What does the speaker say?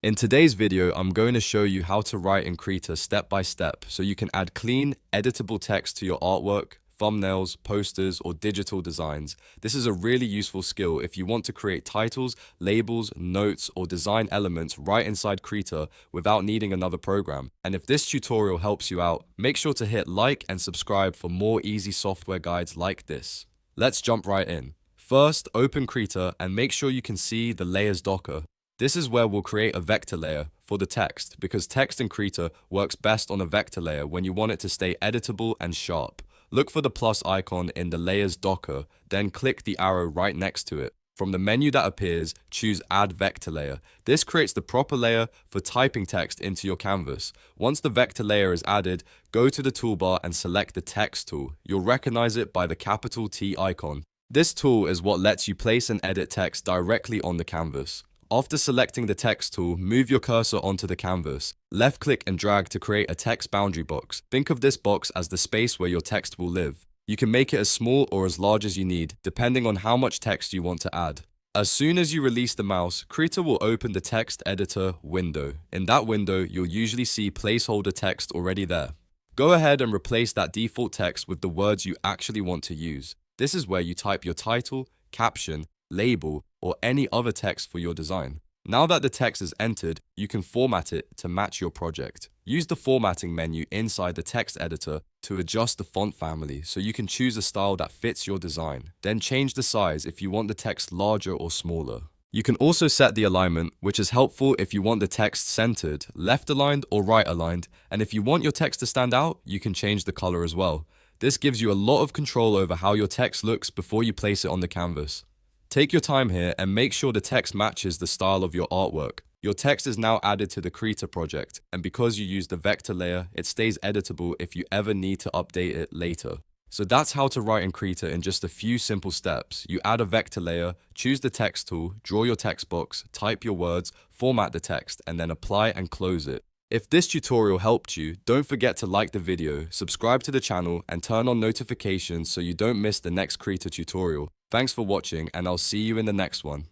In today's video, I'm going to show you how to write in Krita step by step so you can add clean, editable text to your artwork, thumbnails, posters, or digital designs. This is a really useful skill if you want to create titles, labels, notes, or design elements right inside Krita without needing another program. And if this tutorial helps you out, make sure to hit like and subscribe for more easy software guides like this. Let's jump right in. First, open Krita and make sure you can see the layers docker. This is where we'll create a vector layer for the text because text in Krita works best on a vector layer when you want it to stay editable and sharp. Look for the plus icon in the layers docker, then click the arrow right next to it. From the menu that appears, choose Add Vector Layer. This creates the proper layer for typing text into your canvas. Once the vector layer is added, go to the toolbar and select the Text tool. You'll recognize it by the capital T icon. This tool is what lets you place and edit text directly on the canvas. After selecting the text tool, move your cursor onto the canvas. Left-click and drag to create a text boundary box. Think of this box as the space where your text will live. You can make it as small or as large as you need, depending on how much text you want to add. As soon as you release the mouse, Krita will open the text editor window. In that window, you'll usually see placeholder text already there. Go ahead and replace that default text with the words you actually want to use. This is where you type your title, caption, label, or any other text for your design. Now that the text is entered, you can format it to match your project. Use the formatting menu inside the text editor to adjust the font family so you can choose a style that fits your design. Then change the size if you want the text larger or smaller. You can also set the alignment, which is helpful if you want the text centered, left aligned, or right aligned. And if you want your text to stand out, you can change the color as well. This gives you a lot of control over how your text looks before you place it on the canvas. Take your time here and make sure the text matches the style of your artwork. Your text is now added to the Krita project, and because you use the vector layer, it stays editable if you ever need to update it later. So that's how to write in Krita in just a few simple steps. You add a vector layer, choose the text tool, draw your text box, type your words, format the text, and then apply and close it. If this tutorial helped you, don't forget to like the video, subscribe to the channel, and turn on notifications so you don't miss the next Krita tutorial. Thanks for watching, and I'll see you in the next one.